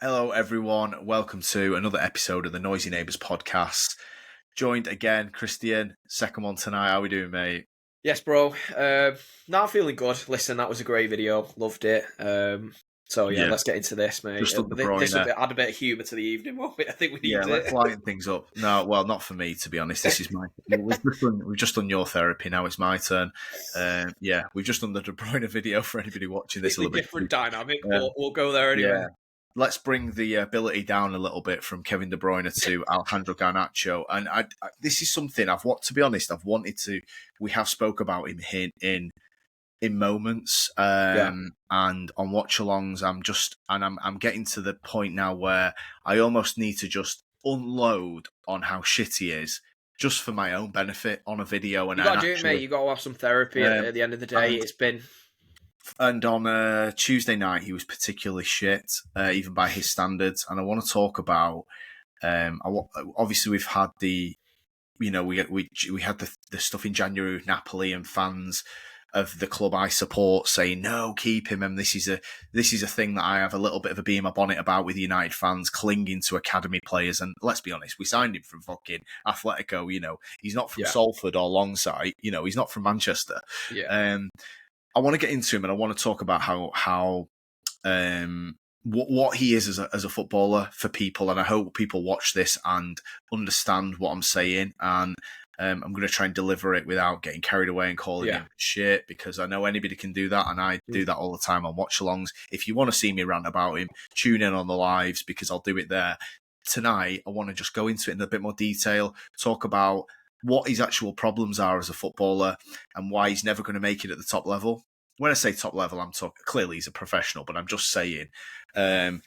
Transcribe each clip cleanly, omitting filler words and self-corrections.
Hello, everyone. Welcome to another episode of the Noisy Neighbours podcast. Joined again, Christian. Second one tonight. How are we doing, mate? Yes, bro. Now I'm feeling good. Listen, that was a great video. Loved it. Yeah. Let's get into this, mate. Just on De This will Bruyne. add a bit of humour to the evening, won't it? I think we Yeah, need let's it. lighten things up. No, well, not for me, to be honest. This is my. We've just done your therapy. Now it's my turn. We've just done the De Bruyne video for anybody watching this a Completely little bit. different dynamic, but we'll go there anyway. Yeah. Let's bring the ability down a little bit from Kevin De Bruyne to Alejandro Garnacho, and this is something to be honest, I've wanted to. We have spoke about him in moments, and on watch-alongs. I'm getting to the point now where I almost need to just unload on how shit he is, just for my own benefit on a video. And You got to do it, mate. You got to have some therapy at the end of the day. It's been. And on Tuesday night, he was particularly shit, even by his standards. And I want to talk about. Obviously, we've had we had the stuff in January with Napoli and fans of the club I support saying no, keep him. And this is a thing that I have a little bit of a bee in my bonnet about with United fans clinging to academy players. And let's be honest, we signed him from fucking Atletico. He's not from Salford or Longsight. He's not from Manchester. Yeah. I want to get into him, and I want to talk about how what he is as a footballer for people, and I hope people watch this and understand what I'm saying. And I'm going to try and deliver it without getting carried away and calling him shit, because I know anybody can do that, and I do that all the time on watch-alongs. If you want to see me rant about him, tune in on the lives, because I'll do it there. Tonight, I want to just go into it in a bit more detail, talk about what his actual problems are as a footballer and why he's never going to make it at the top level. When I say top level, I'm talking clearly he's a professional, but I'm just saying. Look,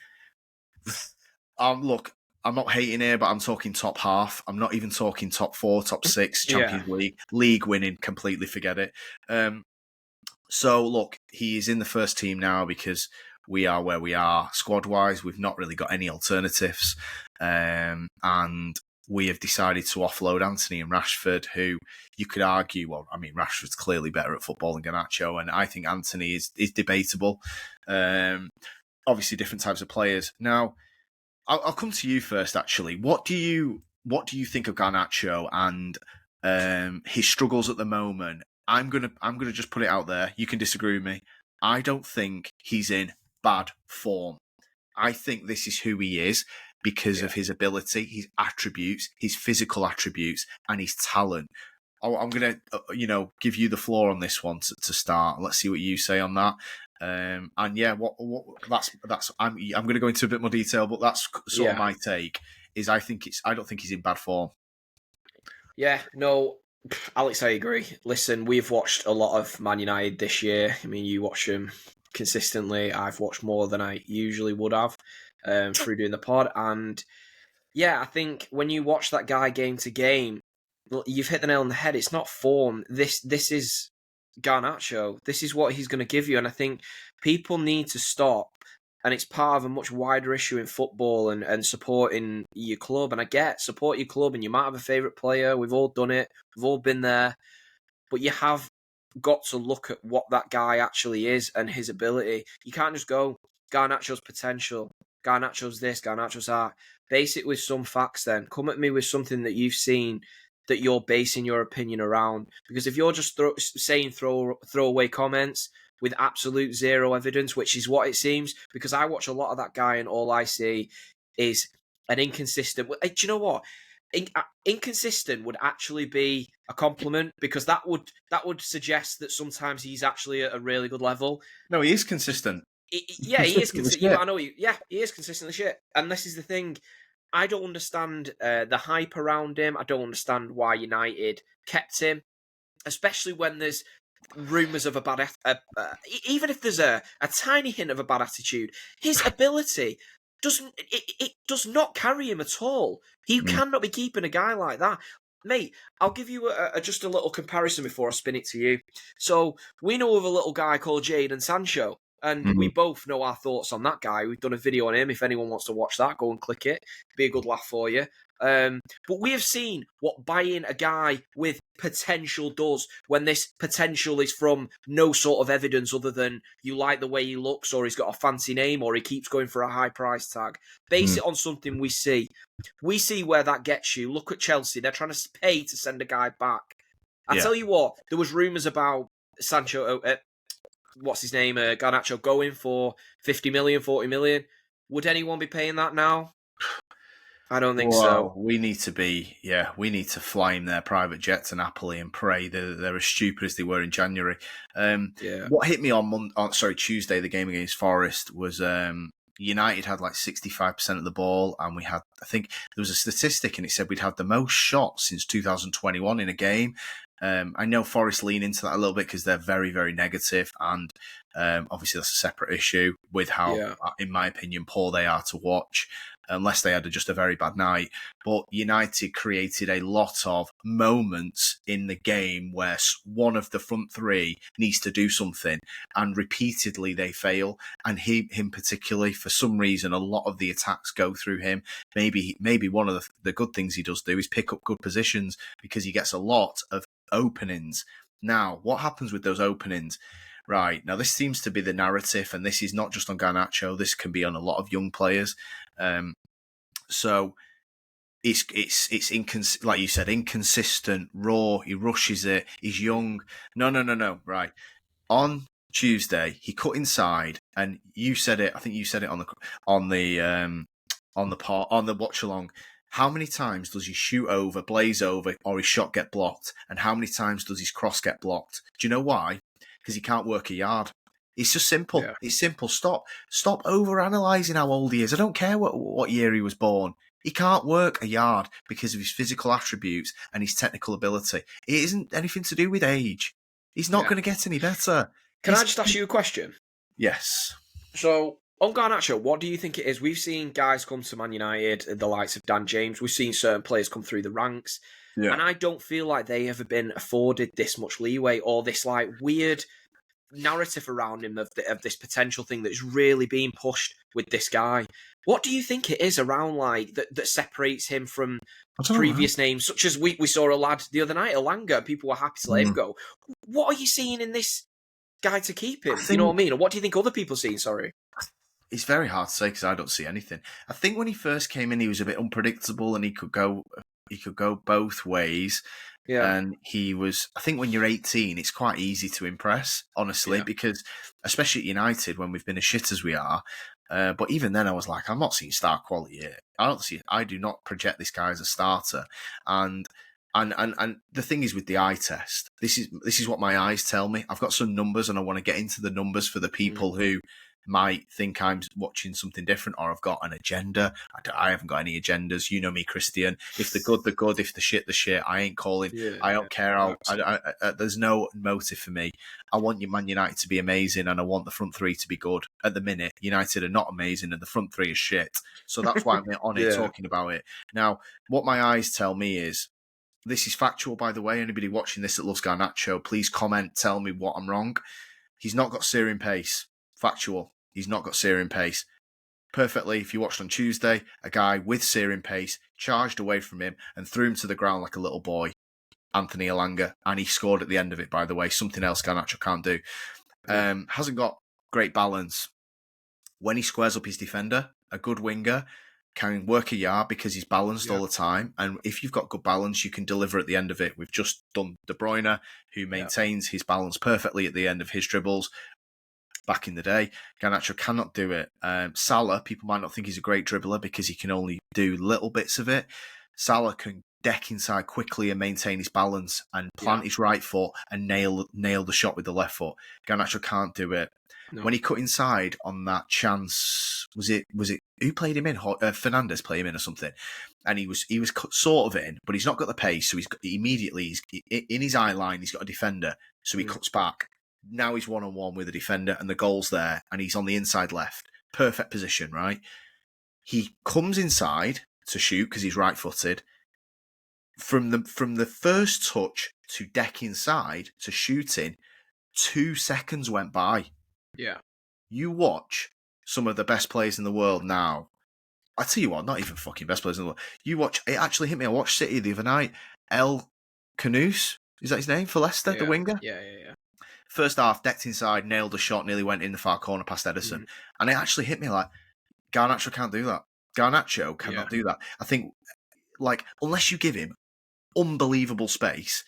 I'm not hating here, but I'm talking top half. I'm not even talking top 4, top 6, Champions League winning. Completely forget it. So look, he is in the first team now because we are where we are squad wise. We've not really got any alternatives, and we have decided to offload Anthony and Rashford, who you could argue, Rashford's clearly better at football than Garnacho, and I think Anthony is debatable. Obviously, different types of players. Now, I'll come to you first. Actually, what do you think of Garnacho and his struggles at the moment? I'm gonna just put it out there. You can disagree with me. I don't think he's in bad form. I think this is who he is because of his ability, his attributes, his physical attributes, and his talent. I'm going to, give you the floor on this one to start. Let's see what you say on that. I'm going to go into a bit more detail, but that's sort of my take. I don't think he's in bad form. Yeah, no, Alex, I agree. Listen, we've watched a lot of Man United this year. I mean, you watch them consistently. I've watched more than I usually would have through doing the pod. And I think when you watch that guy game to game, you've hit the nail on the head. It's not form. This is Garnacho. This is what he's going to give you. And I think people need to stop. And it's part of a much wider issue in football and supporting your club. And I get support your club, and you might have a favourite player. We've all done it. We've all been there. But you have got to look at what that guy actually is and his ability. You can't just go, Garnacho's potential, Garnacho's this, Garnacho's that. Base it with some facts then. Come at me with something that you've seen that you're basing your opinion around. Because if you're just saying throwaway comments with absolute zero evidence, which is what it seems, because I watch a lot of that guy and all I see is an inconsistent... Do you know what? Inconsistent would actually be a compliment, because that would suggest that sometimes he's actually at a really good level. No, he is consistent. He is consistent. I know. He is consistently shit. And this is the thing. I don't understand the hype around him. I don't understand why United kept him, especially when there's rumours of a bad... even if there's a tiny hint of a bad attitude, his ability does not carry him at all. He cannot be keeping a guy like that. Mate, I'll give you just a little comparison before I spin it to you. So, we know of a little guy called Jadon Sancho, and we both know our thoughts on that guy. We've done a video on him. If anyone wants to watch that, go and click it. Be a good laugh for you. But we have seen what buying a guy with potential does when this potential is from no sort of evidence other than you like the way he looks or he's got a fancy name or he keeps going for a high price tag. Base it on something we see. We see where that gets you. Look at Chelsea. They're trying to pay to send a guy back. I tell you what, there was rumours about Sancho, what's his name, Garnacho going for 50 million, 40 million. Would anyone be paying that now? I don't think so. We need to fly in their private jet to Napoli and pray that they're as stupid as they were in January. What hit me on Tuesday, the game against Forest, was United had like 65% of the ball, and I think there was a statistic and it said we'd had the most shots since 2021 in a game. I know Forest lean into that a little bit because they're very, very negative, and obviously that's a separate issue with how, in my opinion, poor they are to watch, unless they had just a very bad night. But United created a lot of moments in the game where one of the front three needs to do something, and repeatedly they fail. And him particularly, for some reason, a lot of the attacks go through him. Maybe one of the good things he does do is pick up good positions because he gets a lot of openings. Now, what happens with those openings? Right, now this seems to be the narrative, and this is not just on Garnacho, this can be on a lot of young players. So it's like you said, inconsistent, raw, he rushes it, he's young. No. Right. On Tuesday, he cut inside, and you said it, I think you said it on the watch along. How many times does he shoot over, blaze over, or his shot get blocked? And how many times does his cross get blocked? Do you know why? Because he can't work a yard. It's just simple. Yeah. It's simple. Stop over-analysing how old he is. I don't care what year he was born. He can't work a yard because of his physical attributes and his technical ability. It isn't anything to do with age. He's not going to get any better. Can I just ask you a question? Yes. So, on Garnacho, what do you think it is? We've seen guys come to Man United, the likes of Dan James. We've seen certain players come through the ranks. Yeah. And I don't feel like they have been afforded this much leeway or this like weird narrative around him of this potential thing that's really being pushed with this guy. What do you think it is around like that separates him from previous names, such as we saw a lad the other night, Elanga, people were happy to let him go. What are you seeing in this guy to keep him? You know what I mean? Or what do you think other people see? Sorry. It's very hard to say because I don't see anything. I think when he first came in, he was a bit unpredictable and he could go both ways. Yeah. And he was, I think when you're 18, it's quite easy to impress, honestly, because especially at United, when we've been as shit as we are, but even then I was like, I'm not seeing star quality here. I do not project this guy as a starter. And the thing is with the eye test, this is what my eyes tell me. I've got some numbers and I want to get into the numbers for the people who might think I'm watching something different or I've got an agenda. I haven't got any agendas. You know me, Christian. If the good, the good. If the shit, the shit. I ain't calling. I don't care. There's no motive for me. I want your Man United to be amazing and I want the front three to be good. At the minute, United are not amazing and the front three is shit. So that's why I'm on it talking about it. Now, what my eyes tell me is, this is factual, by the way. Anybody watching this that loves Garnacho, please comment, tell me what I'm wrong. He's not got searing pace. Factual. He's not got searing pace. Perfectly, if you watched on Tuesday, a guy with searing pace charged away from him and threw him to the ground like a little boy, Anthony Elanga, and he scored at the end of it, by the way. Something else Garnacho can't do. Hasn't got great balance. When he squares up his defender, a good winger can work a yard because he's balanced all the time. And if you've got good balance, you can deliver at the end of it. We've just done De Bruyne, who maintains his balance perfectly at the end of his dribbles. Back in the day, Garnacho cannot do it. Salah, people might not think he's a great dribbler because he can only do little bits of it. Salah can deck inside quickly and maintain his balance and plant his right foot and nail the shot with the left foot. Garnacho can't do it. No. When he cut inside on that chance, was it who played him in? Fernandes played him in or something, and he was sort of in, but he's not got the pace. So he's in his eye line. He's got a defender, so he cuts back. Now he's one-on-one with a defender and the goal's there and he's on the inside left. Perfect position, right? He comes inside to shoot because he's right-footed. From the first touch to deck inside to shooting, 2 seconds went by. Yeah. You watch some of the best players in the world now. I tell you what, not even fucking best players in the world. You watch, it actually hit me. I watched City the other night. El Canouse, is that his name, for Leicester, the winger? Yeah. First half, decked inside, nailed a shot, nearly went in the far corner past Edison. And it actually hit me like, Garnacho can't do that. Garnacho cannot do that. I think, like, unless you give him unbelievable space,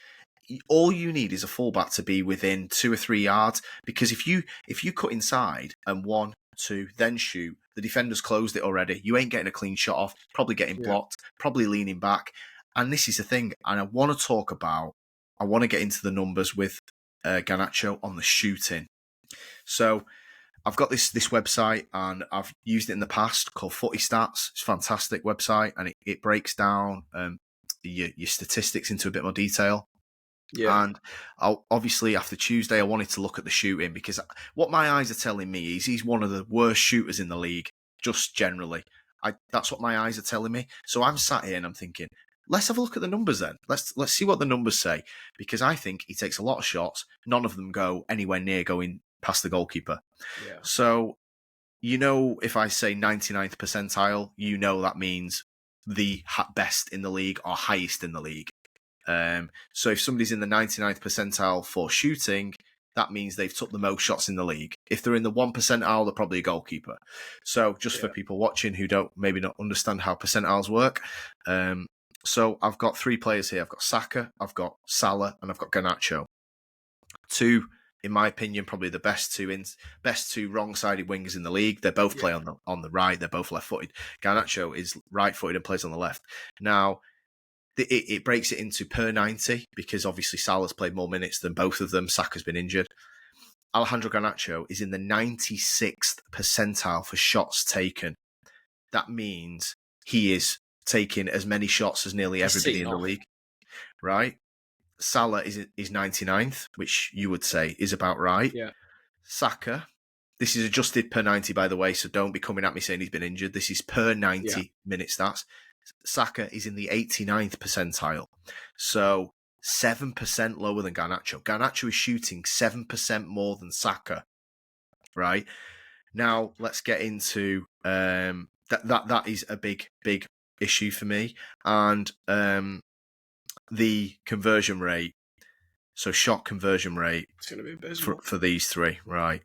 all you need is a fullback to be within 2 or 3 yards. Because if you cut inside and 1, 2, then shoot, the defender's closed it already. You ain't getting a clean shot off, probably getting blocked, probably leaning back. And this is the thing, and I want to get into the numbers with Garnacho on the shooting. So I've got this website, and I've used it in the past, called Footy Stats. It's a fantastic website, and it breaks down your statistics into a bit more detail. Yeah. And obviously after Tuesday, I wanted to look at the shooting, because what my eyes are telling me is he's one of the worst shooters in the league, just generally. That's what my eyes are telling me. So I'm sat here and I'm thinking, let's have a look at the numbers then. Let's see what the numbers say, because I think he takes a lot of shots. None of them go anywhere near going past the goalkeeper. Yeah. So, if I say 99th percentile, that means the best in the league or highest in the league. So if somebody's in the 99th percentile for shooting, that means they've took the most shots in the league. If they're in the 1 percentile, they're probably a goalkeeper. So just for people watching who don't maybe not understand how percentiles work, so I've got 3 players here. I've got Saka, I've got Salah, and I've got Garnacho. 2, in my opinion, probably the best two wrong-sided wingers in the league. They both play on the right. They're both left-footed. Garnacho is right-footed and plays on the left. Now, it breaks it into per 90, because obviously Salah's played more minutes than both of them. Saka's been injured. Alejandro Garnacho is in the 96th percentile for shots taken. That means he is taking as many shots as nearly everybody in the league, right? Salah is 99th, which you would say is about right. Yeah. Saka, this is adjusted per 90, by the way, so don't be coming at me saying he's been injured. This is per 90 minute stats. Saka is in the 89th percentile, so 7% lower than Garnacho. Garnacho is shooting 7% more than Saka, right? Now, let's get into that is a big issue for me. And the conversion rate, so shot conversion rate, it's going to be abysmal for these 3, right?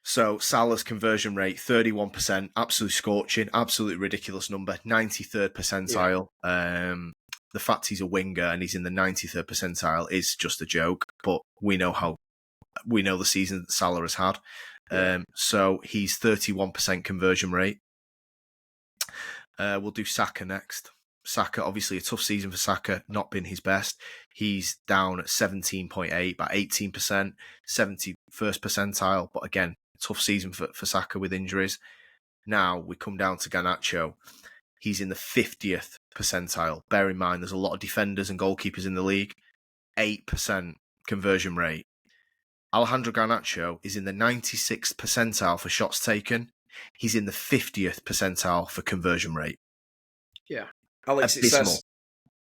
So Salah's conversion rate, 31%, absolutely scorching, absolutely ridiculous number, 93rd percentile. Yeah. The fact he's a winger and he's in the 93rd percentile is just a joke, but we know the season that Salah has had. So he's 31% conversion rate. We'll do Saka next. Saka, obviously a tough season for Saka, not been his best. He's down at 17.8, about 18%, 71st percentile, but again, tough season for Saka with injuries. Now we come down to Garnacho. He's in the 50th percentile. Bear in mind, there's a lot of defenders and goalkeepers in the league. 8% conversion rate. Alejandro Garnacho is in the 96th percentile for shots taken. He's in the 50th percentile for conversion rate. Yeah. Alex, it says,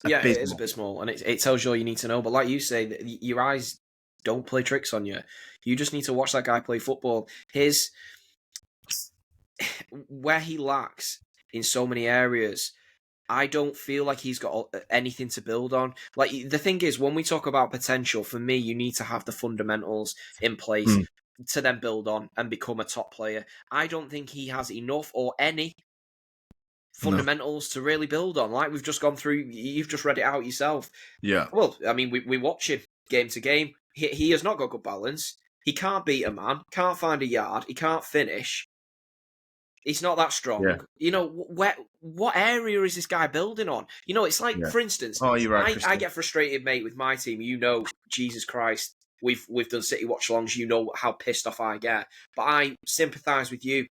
it is abysmal, and it tells you all you need to know. But like you say, your eyes don't play tricks on you. You just need to watch that guy play football. Where he lacks in so many areas, I don't feel like he's got anything to build on. Like, the thing is, when we talk about potential, for me, you need to have the fundamentals in place to then build on and become a top player. I don't think he has enough or any fundamentals to really build on. Like we've just gone through, you've just read it out yourself. Yeah. Well, I mean, we watch him game to game. He has not got good balance. He can't beat a man, can't find a yard, he can't finish. He's not that strong. Yeah. What area is this guy building on? It's like, for instance, you're right, I get frustrated, mate, with my team. Jesus Christ, we've done City watch-alongs. You know how pissed off I get. But I sympathise with you,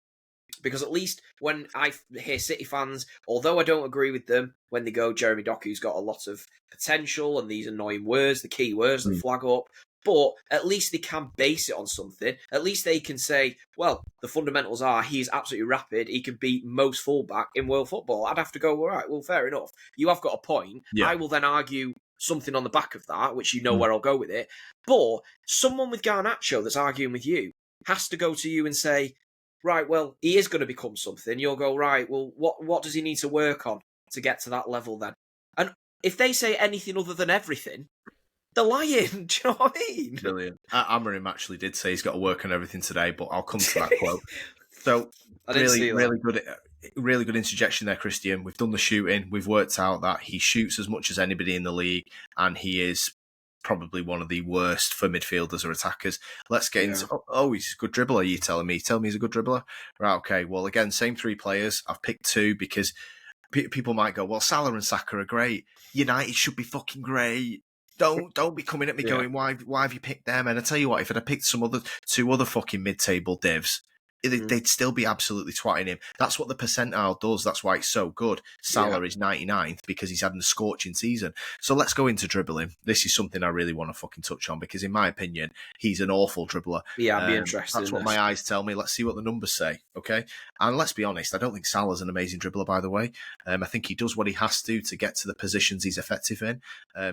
because at least when I hear City fans, although I don't agree with them, when they go, Jeremy Doku's got a lot of potential and these annoying words, the key words that flag up, but at least they can base it on something. At least they can say, well, the fundamentals are he's absolutely rapid. He can beat most fullback in world football. I'd have to go, all right, well, fair enough. You have got a point. Yeah. I will then argue something on the back of that, which you know where I'll go with it. But someone with Garnacho that's arguing with you has to go to you and say, right, well, he is going to become something. You'll go, right, well, what does he need to work on to get to that level then? And if they say anything other than everything, they're lying. Do you know what I mean? Brilliant. Amarim actually did say he's got to work on everything today, but I'll come to that quote. So I didn't see that. Really good interjection there, Christian. We've done the shooting. We've worked out that he shoots as much as anybody in the league, and he is probably one of the worst for midfielders or attackers. Let's get into. Oh, he's a good dribbler. You telling me? Tell me he's a good dribbler, right? Okay. Well, again, same three players. I've picked two because people might go, well, Salah and Saka are great. United should be fucking great. Don't be coming at me going, why have you picked them? And I tell you what, if I'd have picked two other fucking mid-table divs, they'd still be absolutely twatting him. That's what the percentile does. That's why it's so good. Salah is 99th because he's having a scorching season. So let's go into dribbling. This is something I really want to fucking touch on because in my opinion, he's an awful dribbler. Yeah, I'd be interested. That's what my eyes tell me. Let's see what the numbers say, okay? And let's be honest, I don't think Salah's an amazing dribbler, by the way. I think he does what he has to get to the positions he's effective in.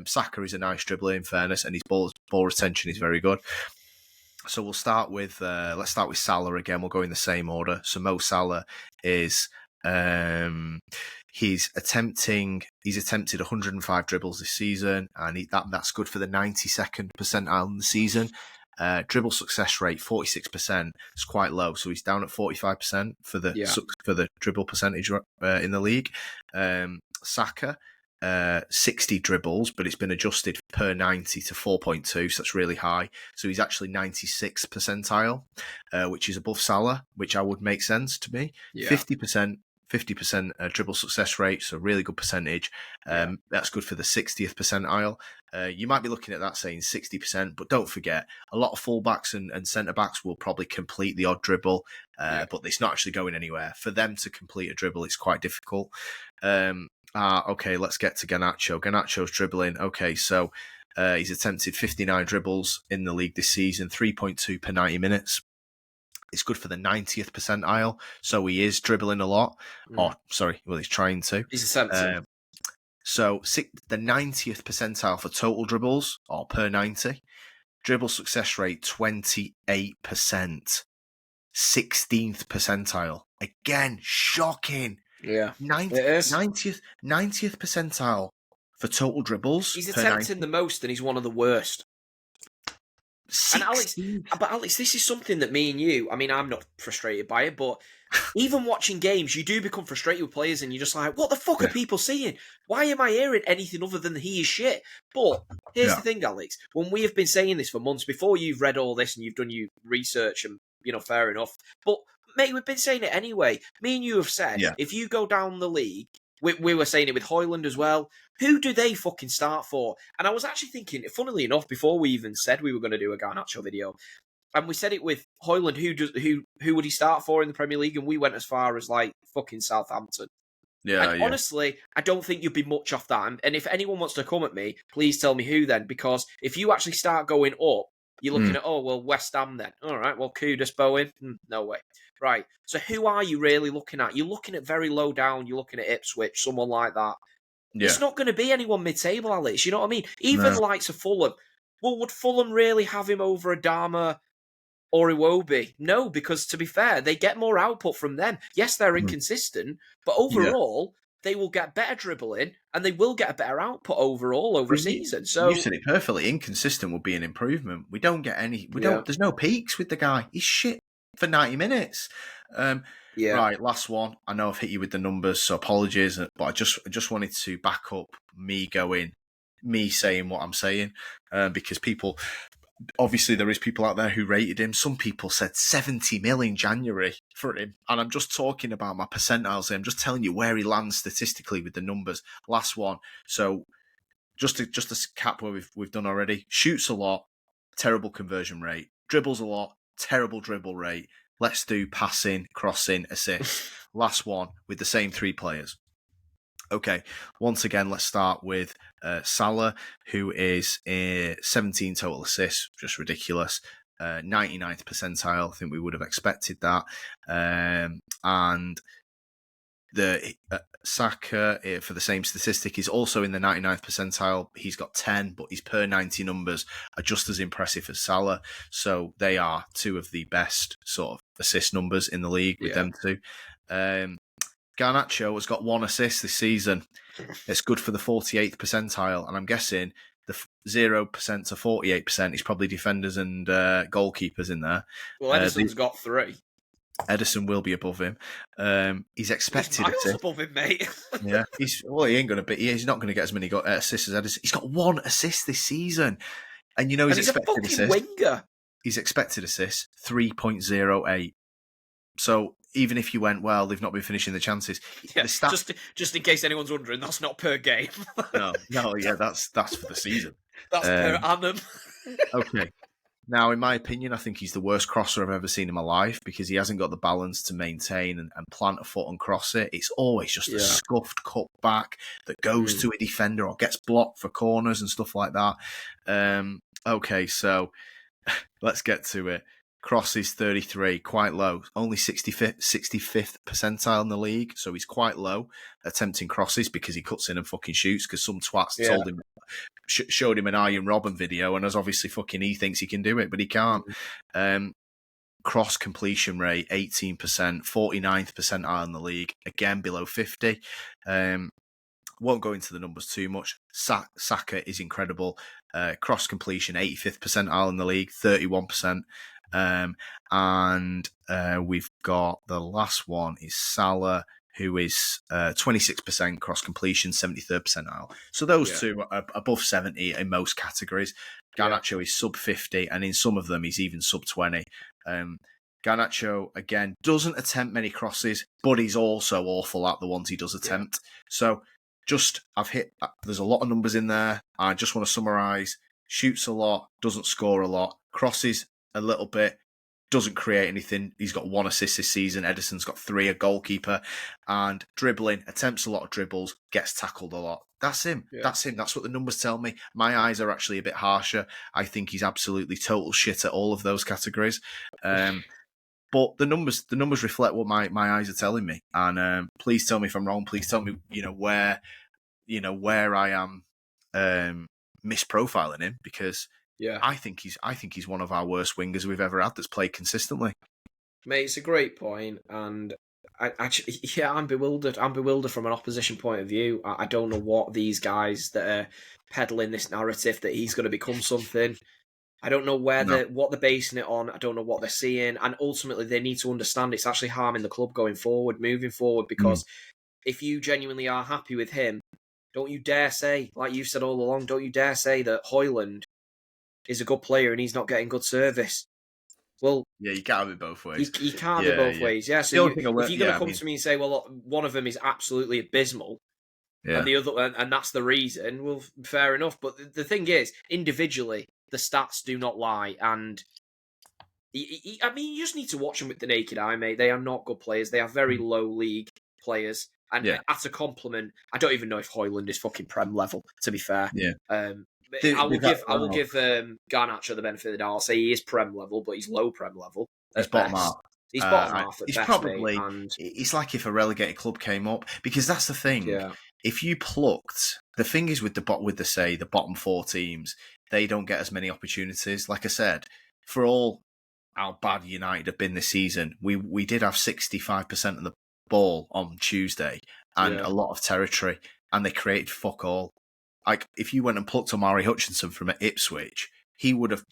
Saka is a nice dribbler, in fairness, and his ball retention is very good. So we'll start with let's start with Salah again. We'll go in the same order. So Mo Salah is he's attempted 105 dribbles this season, and that's good for the 92nd percentile in the season. Dribble success rate 46%. It's quite low, so he's down at 45% for the dribble percentage in the league. Saka. 60 dribbles, but it's been adjusted per 90 to 4.2, so that's really high. So he's actually 96th percentile, which is above Salah, which I would make sense to me. 50% dribble success rate, so really good percentage. That's good for the 60th percentile. You might be looking at that saying 60%, but don't forget, a lot of fullbacks and centre-backs will probably complete the odd dribble, but it's not actually going anywhere. For them to complete a dribble, it's quite difficult. Okay, let's get to Garnacho. Garnacho's dribbling. Okay, so he's attempted 59 dribbles in the league this season, 3.2 per 90 minutes. It's good for the 90th percentile, so he is dribbling a lot. He's trying to. He's attempting. So the 90th percentile for total dribbles, or per 90. Dribble success rate, 28%. 16th percentile. Again, shocking. Yeah, 90th percentile for total dribbles. He's attempting the most, and he's one of the worst. 16. And Alex, this is something that me and you, I mean, I'm not frustrated by it, but even watching games, you do become frustrated with players, and you're just like, what the fuck are people seeing? Why am I hearing anything other than he is shit? But here's the thing, Alex, when we have been saying this for months, before you've read all this and you've done your research, and, fair enough, but mate, we've been saying it anyway. Me and you have said, if you go down the league, we were saying it with Højlund as well, who do they fucking start for? And I was actually thinking, funnily enough, before we even said we were going to do a Garnacho video, and we said it with Højlund, who would he start for in the Premier League? And we went as far as, like, fucking Southampton. Honestly, I don't think you'd be much off that. And if anyone wants to come at me, please tell me who then, because if you actually start going up, you're looking at, West Ham then. All right, well, Kudus, Bowen, no way. Right, so who are you really looking at? You're looking at very low down. You're looking at Ipswich, someone like that. Yeah. It's not going to be anyone mid-table, Alex. You know what I mean? Even the likes of Fulham. Well, would Fulham really have him over Adama or Iwobi? No, because to be fair, they get more output from them. Yes, they're inconsistent, but overall, they will get better dribbling and they will get a better output overall over a season. So you said it perfectly. Inconsistent would be an improvement. We don't get any. There's no peaks with the guy. He's shit for 90 minutes. Right, last one. I know I've hit you with the numbers, so apologies, but I just wanted to back up me saying what I'm saying, because people, obviously there is people out there who rated him. Some people said 70 mil in January for him, and I'm just talking about my percentiles here. I'm just telling you where he lands statistically with the numbers. Last one. So just to cap where we've done already. Shoots a lot, terrible conversion rate. Dribbles a lot, terrible dribble rate. Let's do passing, crossing, assist. Last one with the same three players. Okay, once again, let's start with Salah, who is 17 total assists, just ridiculous. 99th percentile, I think we would have expected that. And the Saka, for the same statistic, is also in the 99th percentile. He's got 10, but his per 90 numbers are just as impressive as Salah. So they are two of the best sort of assist numbers in the league with them two. Garnacho has got 1 assist this season. It's good for the 48th percentile, and I'm guessing the 0% to 48% is probably defenders and goalkeepers in there. Well, Edison's got 3. Edison will be above him. He's expected He's miles above him, mate. Yeah, he's not going to get as many assists as Edison. He's got 1 assist this season, and you know he's expected a fucking winger. He's expected assists 3.08. So even if you went, well, they've not been finishing the chances. Yeah, just in case anyone's wondering, that's not per game. no, yeah, that's for the season. That's per annum. Okay. Now, in my opinion, I think he's the worst crosser I've ever seen in my life because he hasn't got the balance to maintain and plant a foot and cross it. It's always just a scuffed cut back that goes to a defender or gets blocked for corners and stuff like that. Okay, so let's get to it. Crosses 33, quite low. Only 65th percentile in the league, so he's quite low attempting crosses because he cuts in and fucking shoots because some twats told him, showed him an Arjen Robben video, and as obviously fucking he thinks he can do it, but he can't. Cross completion rate 18%, 49th percentile in the league, again below 50. Won't go into the numbers too much. Saka is incredible. Cross completion 85th percentile in the league, 31%. And we've got the last one is Salah, who is 26% cross completion, 73rd percentile. So those two are above 70 in most categories. Garnacho is sub 50, and in some of them he's even sub 20. Garnacho, again, doesn't attempt many crosses, but he's also awful at the ones he does attempt. So there's a lot of numbers in there. I just want to summarise. Shoots a lot, doesn't score a lot, crosses a little bit, doesn't create anything. He's got 1 assist this season. Edison's got 3, a goalkeeper. And dribbling, attempts a lot of dribbles, gets tackled a lot. That's him. Yeah. That's him. That's what the numbers tell me. My eyes are actually a bit harsher. I think he's absolutely total shit at all of those categories. But the numbers reflect what my eyes are telling me. And please tell me if I'm wrong. Please tell me, where I am misprofiling him, because I think he's one of our worst wingers we've ever had that's played consistently. Mate, it's a great point, and I'm bewildered. I'm bewildered from an opposition point of view. I don't know what these guys that are peddling this narrative that he's going to become something. I don't know what they're basing it on. I don't know what they're seeing, and ultimately they need to understand it's actually harming the club moving forward. Because if you genuinely are happy with him, don't you dare say, like you've said all along, don't you dare say that Højlund is a good player and he's not getting good service. Well, yeah, you can't have it both ways. You can't have it both ways. Yeah, so if you're going to come to me and say, well, look, one of them is absolutely abysmal, and the other, and that's the reason, well, fair enough. But the thing is, individually, the stats do not lie, and I mean, you just need to watch them with the naked eye, mate. They are not good players. They are very low league players. And at a compliment, I don't even know if Højlund is fucking Prem level, to be fair. Yeah. I will give Garnacho the benefit of the doubt. I'll say he is Prem level, but he's low Prem level. He's bottom half. He's bottom half at he's best, probably. Mate, it's like if a relegated club came up, because that's the thing. Yeah. If you plucked the thing is with the bottom 4 teams, they don't get as many opportunities. Like I said, for all how bad United have been this season, we did have 65% of the ball on Tuesday and a lot of territory, and they created fuck all. Like, if you went and plucked Omari Hutchinson from Ipswich, he would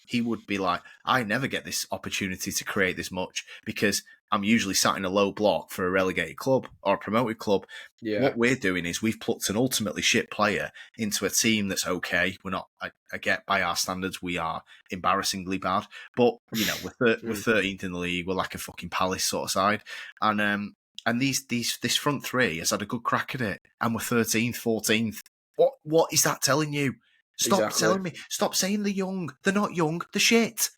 be like, I never get this opportunity to create this much because I'm usually sat in a low block for a relegated club or a promoted club. Yeah. What we're doing is we've plucked an ultimately shit player into a team that's okay. We're not, I get by our standards, we are embarrassingly bad, but we're 13th in the league. We're like a fucking Palace sort of side. And this front three has had a good crack at it, and we're 13th, 14th. What is that telling you? Stop telling me. Stop saying they're young. They're not young. They're shit.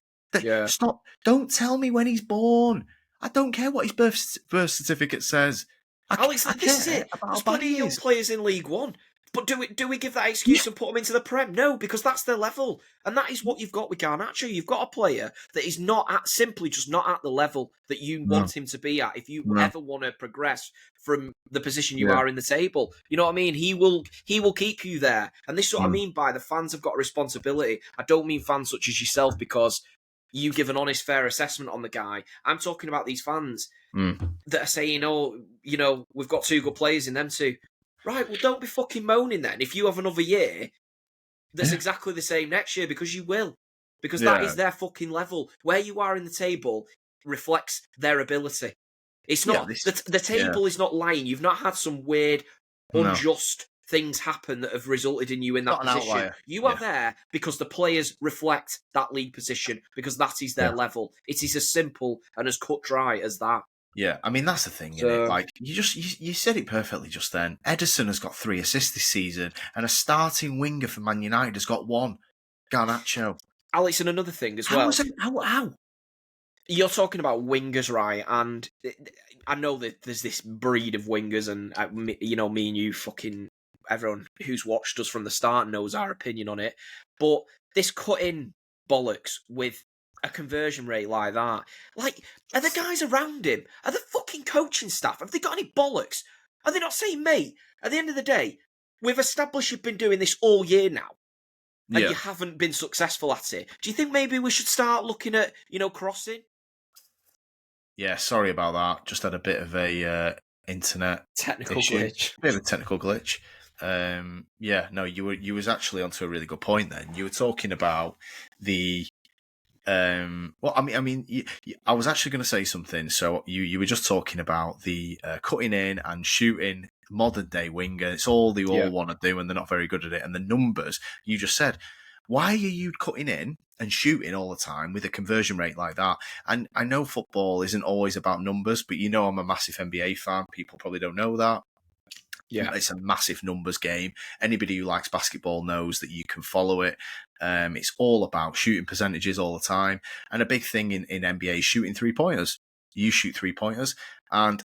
Stop. Don't tell me when he's born. I don't care what his birth certificate says. Alex, this is it. There's plenty of young players in League One. But do we give that excuse and put them into the Prem? No, because that's their level, and that is what you've got with Garnacho. You've got a player that is simply just not at the level that you want him to be at. If you ever want to progress from the position you are in the table, you know what I mean. He will keep you there, and this is what I mean by the fans have got a responsibility. I don't mean fans such as yourself because you give an honest, fair assessment on the guy. I'm talking about these fans that are saying, "Oh, you know, we've got 2 good players in them too." Right, well, don't be fucking moaning then. If you have another year that's exactly the same next year, because you will. Because that is their fucking level. Where you are in the table reflects their ability. It's not, the table is not lying. You've not had some weird, unjust things happen that have resulted in you in that position. You are there because the players reflect that league position, because that is their level. It is as simple and as cut dry as that. Yeah, I mean, that's the thing, isn't it? Like, you said it perfectly just then. Ederson has got 3 assists this season, and a starting winger for Man United has got 1. Garnacho. Alex, and another thing as well. How? You're talking about wingers, right? And I know that there's this breed of wingers, and you know, me and you, fucking everyone who's watched us from the start knows our opinion on it. But this cutting bollocks with a conversion rate like that, like, are the guys around him, are the fucking coaching staff, have they got any bollocks? Are they not saying, mate, at the end of the day, we've established you've been doing this all year now, and you haven't been successful at it. Do you think maybe we should start looking at, you know, crossing? Yeah, sorry about that. Just had a bit of a internet technical issue. Glitch. A bit of a technical glitch. No, you was actually onto a really good point then. You were talking about the well, I was actually going to say something. So you were just talking about the cutting in and shooting modern day winger. It's all they all want to do, and they're not very good at it. And the numbers you just said. Why are you cutting in and shooting all the time with a conversion rate like that? And I know football isn't always about numbers, but you know I'm a massive NBA fan. People probably don't know that. Yeah, it's a massive numbers game. Anybody who likes basketball knows that you can follow it. It's all about shooting percentages all the time. And a big thing in NBA is shooting 3-pointers. You shoot 3-pointers. And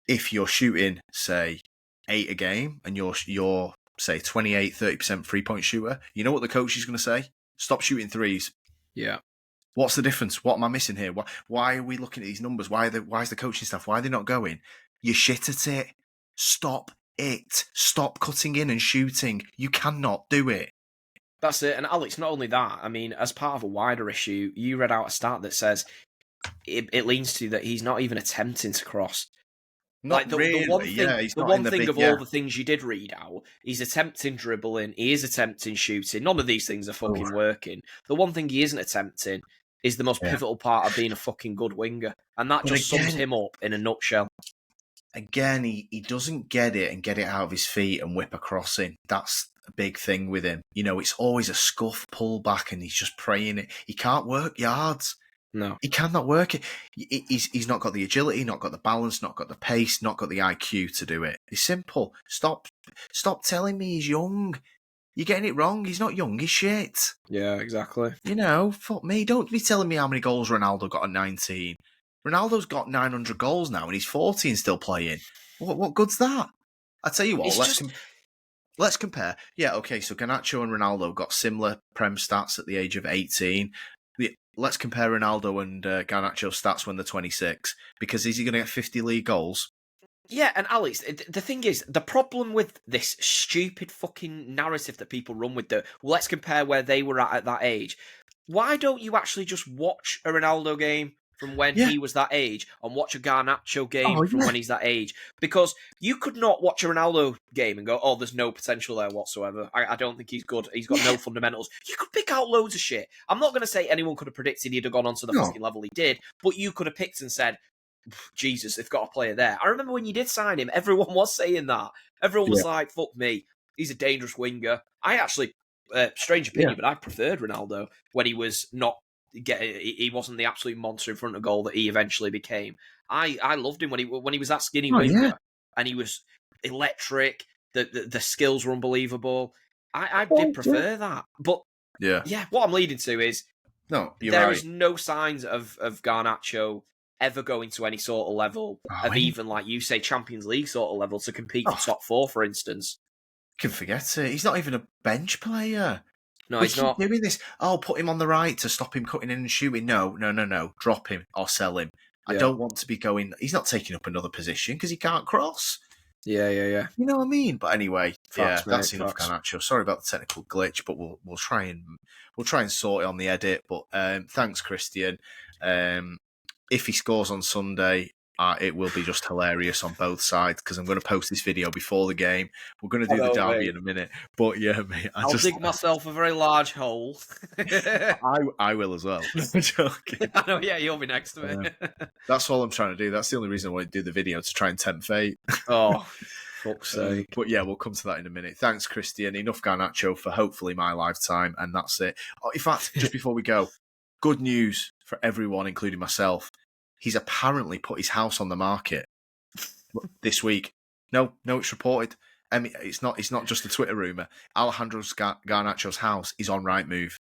if you're shooting, say, 8 a game and you're say 28, 30% 3-point shooter, you know what the coach is going to say? Stop shooting threes. Yeah. What's the difference? What am I missing here? Why are we looking at these numbers? Why is the coaching staff, why are they not going? You're shit at it. Stop it. Stop cutting in and shooting. You cannot do it. That's it. And Alex, not only that, I mean, as part of a wider issue, you read out a stat that says it leans to that he's not even attempting to cross. Not like really. The one thing of all the things you did read out, he's attempting dribbling, he is attempting shooting. None of these things are fucking working. The one thing he isn't attempting is the most pivotal part of being a fucking good winger. And that just sums him up in a nutshell. Again, he doesn't get it and get it out of his feet and whip a crossing. That's a big thing with him. You know, it's always a scuff pull back and he's just praying it. He can't work yards. No. He cannot work it. He's not got the agility, not got the balance, not got the pace, not got the IQ to do it. It's simple. Stop telling me he's young. You're getting it wrong. He's not young. He's shit. Yeah, exactly. You know, fuck me. Don't be telling me how many goals Ronaldo got at 19. Ronaldo's got 900 goals now and he's 40 and still playing. What good's that? I tell you what, let's compare. Yeah, okay, so Garnacho and Ronaldo got similar Prem stats at the age of 18. Let's compare Ronaldo and Garnacho stats when they're 26, because is he going to get 50 league goals? Yeah, and Alex, the thing is, the problem with this stupid fucking narrative that people run with let's compare where they were at that age. Why don't you actually just watch a Ronaldo game from when he was that age and watch a Garnacho game from when he's that age? Because you could not watch a Ronaldo game and go, oh, there's no potential there whatsoever. I don't think he's good. He's got no fundamentals. You could pick out loads of shit. I'm not going to say anyone could have predicted he'd have gone on to the fucking level he did, but you could have picked and said, Jesus, they've got a player there. I remember when you did sign him, everyone was saying that. Everyone was like, fuck me, he's a dangerous winger. I actually, strange opinion, but I preferred Ronaldo when he was not he wasn't the absolute monster in front of goal that he eventually became. I loved him when he was that skinny winger, and he was electric. The skills were unbelievable. I did prefer that, but what I'm leading to is there is no signs of Garnacho ever going to any sort of level of even, like you say, Champions League sort of level to compete for top 4, for instance. can forget it. He's not even a bench player. No, We he's keep not. doing this. Oh, put him on the right to stop him cutting in and shooting. No. Drop him or sell him. I don't want to be going. He's not taking up another position because he can't cross. Yeah. You know what I mean? But anyway, Facts, that's mate, enough, facts. Garnacho. Sorry about the technical glitch, but we'll try and sort it on the edit. But thanks, Christian. If he scores on Sunday, it will be just hilarious on both sides because I'm going to post this video before the game. We're going to do the derby in a minute, but yeah, mate, I'll dig myself a very large hole. I will as well. I'm joking. I know, yeah, you'll be next to me. That's all I'm trying to do. That's the only reason I want to do the video, to try and tempt fate. Oh, fuck's sake. But yeah, we'll come to that in a minute. Thanks, Christian. Enough Garnacho for hopefully my lifetime, and that's it. Oh, in fact, just before we go, good news for everyone, including myself. He's apparently put his house on the market this week. No, it's reported. It's not just a Twitter rumor. Alejandro Garnacho's house is on Rightmove.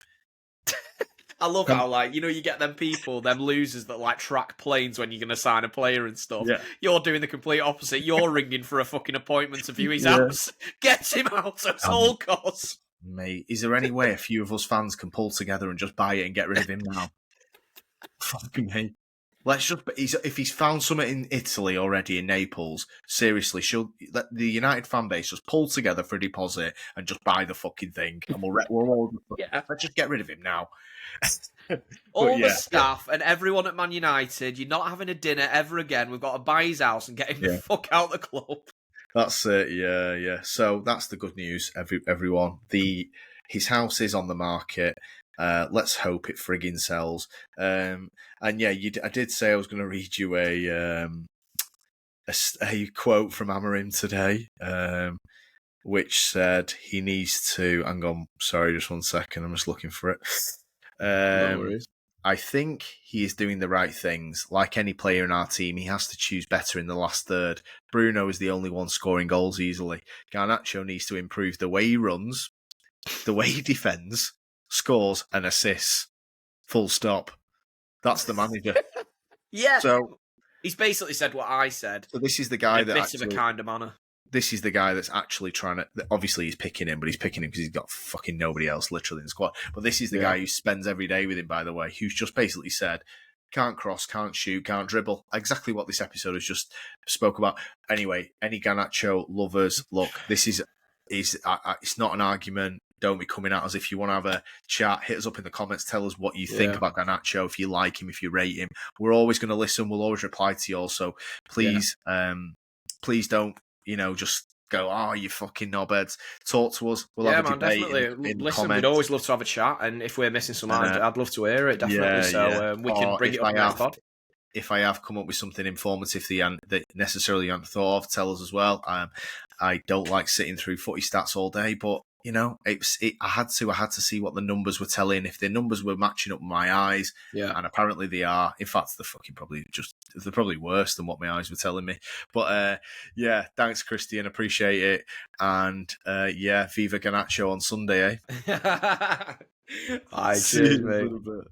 I love how, like, you know, you get them people, them losers that, like, track planes when you're going to sign a player and stuff. Yeah. You're doing the complete opposite. You're ringing for a fucking appointment to view his house. Get him out at all costs. Mate, is there any way a few of us fans can pull together and just buy it and get rid of him now? Fucking me. Let's just. If he's found something in Italy already, in Naples, seriously, let the United fan base just pull together for a deposit and just buy the fucking thing, and let's just get rid of him now. All the staff and everyone at Man United, you're not having a dinner ever again. We've got to buy his house and get him the fuck out the club. That's it. Yeah. So that's the good news, everyone. His house is on the market. Let's hope it frigging sells. And yeah, I did say I was going to read you a quote from Amorim today, which said he needs to. Hang on, sorry, just 1 second. I'm just looking for it. No worries. I think he is doing the right things. Like any player in our team, he has to choose better in the last third. Bruno is the only one scoring goals easily. Garnacho needs to improve the way he runs, the way he defends, scores and assists. Full stop. That's the manager. Yeah. So he's basically said what I said. So this is the guy that actually, of a kind of manner. This is the guy that's actually trying to. Obviously, he's picking him, but he's picking him because he's got fucking nobody else literally in the squad. But this is the guy who spends every day with him, by the way, who's just basically said, can't cross, can't shoot, can't dribble. Exactly what this episode has just spoke about. Anyway, any Garnacho lovers, look, this is it's not an argument. Don't be coming at us. If you want to have a chat, hit us up in the comments. Tell us what you think about Garnacho, if you like him, if you rate him. We're always going to listen. We'll always reply to you also. Please, please don't, just go, oh, you fucking knobheads. Talk to us. We'll have a debate definitely. In listen, comments. We'd always love to have a chat, and if we're missing some, I'd love to hear it, definitely. We can bring it up next pod. If I have come up with something informative that necessarily you hadn't thought of, tell us as well. I don't like sitting through footy stats all day, but I had to see what the numbers were telling. If the numbers were matching up with my eyes, and apparently they are. In fact, they're probably worse than what my eyes were telling me. But thanks, Christian, appreciate it. And Viva Garnacho on Sunday, eh? Cheers, mate.